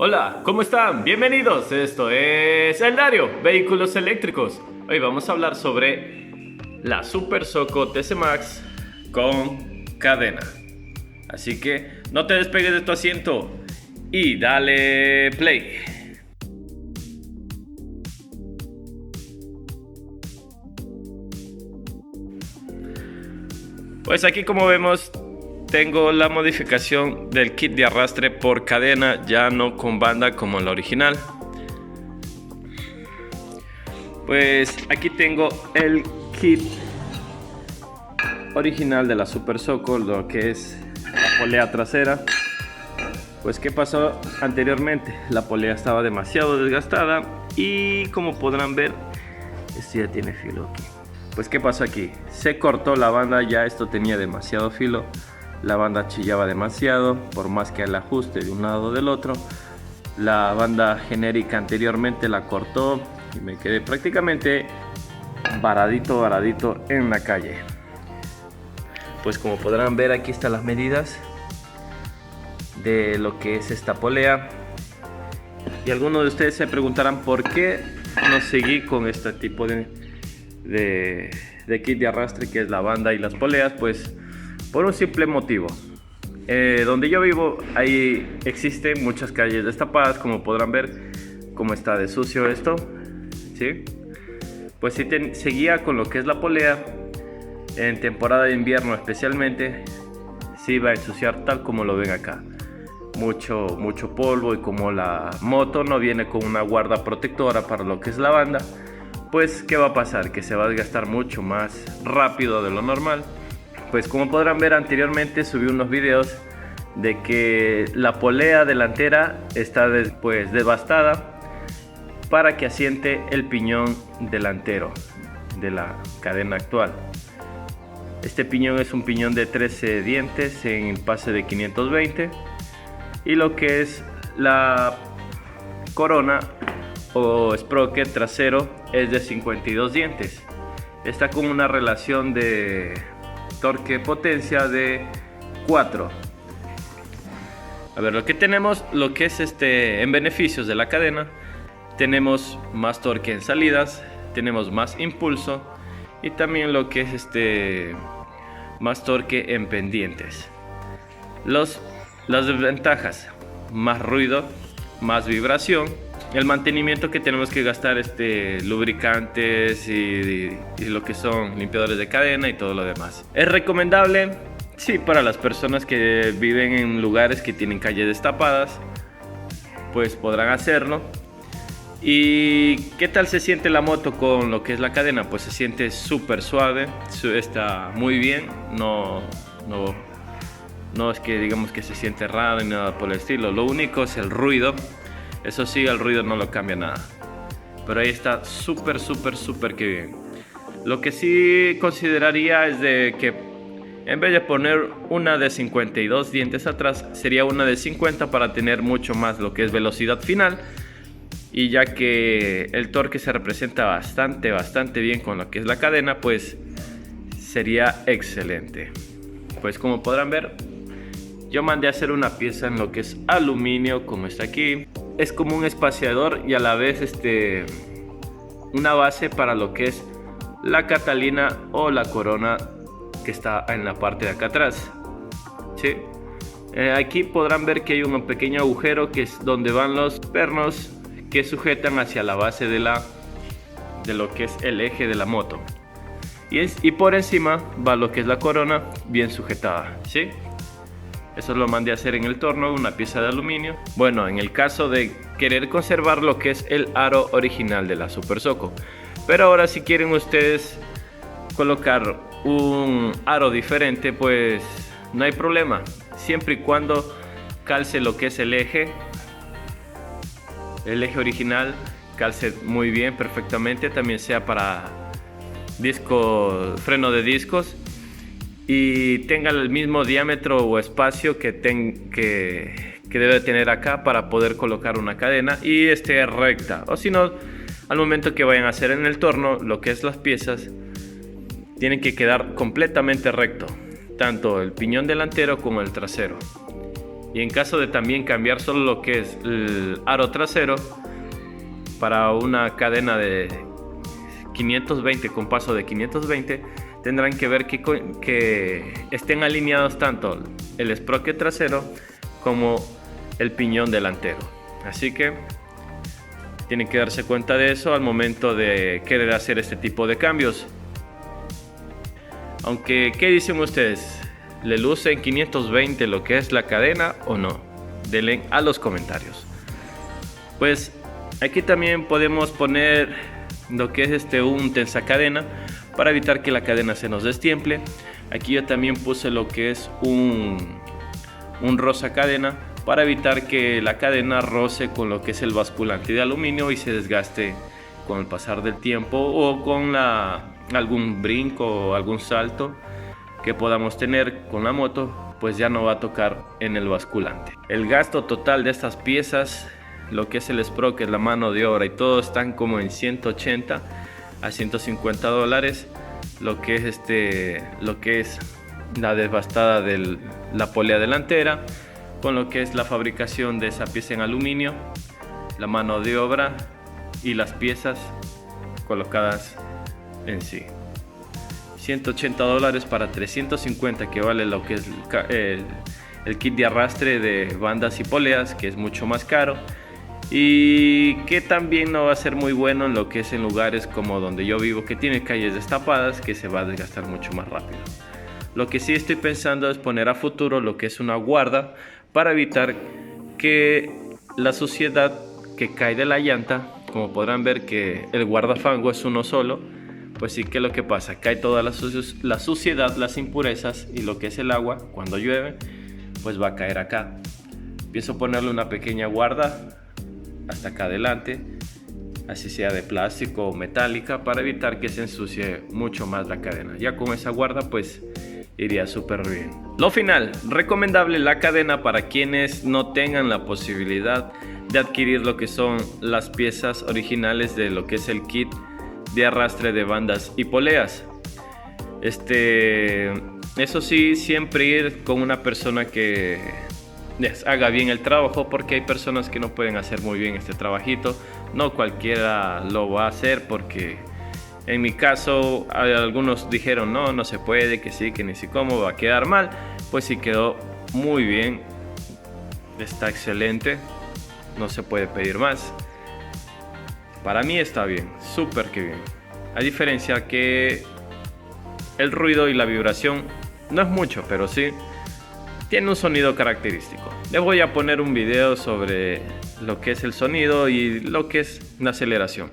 Hola, ¿cómo están? Bienvenidos, esto es El Dario, Vehículos Eléctricos. Hoy vamos a hablar sobre la Super Soco TC Max con cadena. Así que no te despegues de tu asiento y dale play. Pues aquí, como vemos, tengo la modificación del kit de arrastre por cadena, ya no con banda como la original. Pues aquí tengo el kit original de la Super Soco, lo que es la polea trasera. Pues ¿qué pasó anteriormente? La polea estaba demasiado desgastada y, como podrán ver, esto ya tiene filo aquí. Pues ¿qué pasó aquí? Se cortó la banda, ya esto tenía demasiado filo. La banda chillaba demasiado, por más que el ajuste de un lado o del otro. La banda genérica anteriormente la cortó y me quedé prácticamente varadito en la calle. Pues como podrán ver, aquí están las medidas de lo que es esta polea. Y algunos de ustedes se preguntarán por qué no seguí con este tipo de kit de arrastre, que es la banda y las poleas. Pues por un simple motivo. Donde yo vivo, ahí existen muchas calles destapadas, como podrán ver cómo está de sucio esto, ¿sí? Pues si seguía con lo que es la polea, en temporada de invierno especialmente, se iba a ensuciar tal como lo ven acá. Mucho polvo, y como la moto no viene con una guarda protectora para lo que es la banda, pues ¿qué va a pasar? Que se va a desgastar mucho más rápido de lo normal. Pues como podrán ver, anteriormente subí unos videos de que la polea delantera está después devastada para que asiente el piñón delantero de la cadena actual. Este piñón es un piñón de 13 dientes en pase de 520, y lo que es la corona o sprocket trasero es de 52 dientes. Está con una relación de torque potencia de 4. A ver, lo que tenemos, lo que es en beneficios de la cadena, tenemos más torque en salidas, tenemos más impulso, y también lo que es más torque en pendientes. Las desventajas: más ruido, más vibración, el mantenimiento que tenemos que gastar, lubricantes y lo que son limpiadores de cadena y todo lo demás. ¿Es recomendable? Sí, para las personas que viven en lugares que tienen calles destapadas, pues podrán hacerlo. ¿Y qué tal se siente la moto con lo que es la cadena? Pues se siente súper suave, está muy bien, no es que digamos que se siente raro ni nada por el estilo. Lo único es el ruido. Eso sí, el ruido no lo cambia nada, pero ahí está súper que bien. Lo que sí consideraría es de que en vez de poner una de 52 dientes atrás, sería una de 50 para tener mucho más lo que es velocidad final. Y ya que el torque se representa bastante bien con lo que es la cadena, pues sería excelente. Pues como podrán ver, yo mandé a hacer una pieza en lo que es aluminio, como está aquí. Es como un espaciador y a la vez una base para lo que es la catalina o la corona que está en la parte de acá atrás, ¿sí? Aquí podrán ver que hay un pequeño agujero que es donde van los pernos que sujetan hacia la base de lo que es el eje de la moto, y por encima va lo que es la corona bien sujetada, ¿sí? Eso lo mandé a hacer en el torno, una pieza de aluminio. Bueno, en el caso de querer conservar lo que es el aro original de la Super Soco. Pero ahora, si quieren ustedes colocar un aro diferente, pues no hay problema, siempre y cuando calce lo que es el eje original, calce muy bien, perfectamente. También sea para freno de discos, y tenga el mismo diámetro o espacio que debe tener acá para poder colocar una cadena y esté recta. O si no, al momento que vayan a hacer en el torno lo que es las piezas, tienen que quedar completamente recto, tanto el piñón delantero como el trasero. Y en caso de también cambiar solo lo que es el aro trasero para una cadena de 520 con paso de 520, tendrán que ver que estén alineados tanto el sprocket trasero como el piñón delantero. Así que tienen que darse cuenta de eso al momento de querer hacer este tipo de cambios. Aunque, ¿qué dicen ustedes? ¿Le luce en 520 lo que es la cadena o no? Denle a los comentarios. Pues aquí también podemos poner lo que es un tenzacadena para evitar que la cadena se nos destiemple. Aquí yo también puse lo que es un roza cadena para evitar que la cadena roce con lo que es el basculante de aluminio y se desgaste con el pasar del tiempo o con algún brinco o algún salto que podamos tener con la moto, pues ya no va a tocar en el basculante. El gasto total de estas piezas, lo que es el sprocket, la mano de obra y todo, están como en 180 a 150 dólares. Lo que es la desbastada de la polea delantera, con lo que es la fabricación de esa pieza en aluminio, la mano de obra y las piezas colocadas en sí. 180 dólares para 350, que vale lo que es el kit de arrastre de bandas y poleas, que es mucho más caro y que también no va a ser muy bueno en lo que es en lugares como donde yo vivo, que tiene calles destapadas, que se va a desgastar mucho más rápido. Lo que sí estoy pensando es poner a futuro lo que es una guarda para evitar que la suciedad que cae de la llanta, como podrán ver que el guardafango es uno solo, pues sí, que lo que pasa, cae toda la suciedad, las impurezas y lo que es el agua cuando llueve, pues va a caer acá. Pienso ponerle una pequeña guarda hasta acá adelante, así sea de plástico o metálica, para evitar que se ensucie mucho más la cadena. Ya con esa guarda pues iría súper bien. Lo final, recomendable la cadena para quienes no tengan la posibilidad de adquirir lo que son las piezas originales de lo que es el kit de arrastre de bandas y poleas. Eso sí, siempre ir con una persona que les haga bien el trabajo, porque hay personas que no pueden hacer muy bien este trabajito. No cualquiera lo va a hacer, porque en mi caso algunos dijeron no se puede, que sí, que ni si cómo va a quedar mal. Pues sí, quedó muy bien, está excelente, no se puede pedir más. Para mí está bien, súper que bien. A diferencia que el ruido y la vibración no es mucho, pero sí tiene un sonido característico. Les voy a poner un video sobre lo que es el sonido y lo que es la aceleración.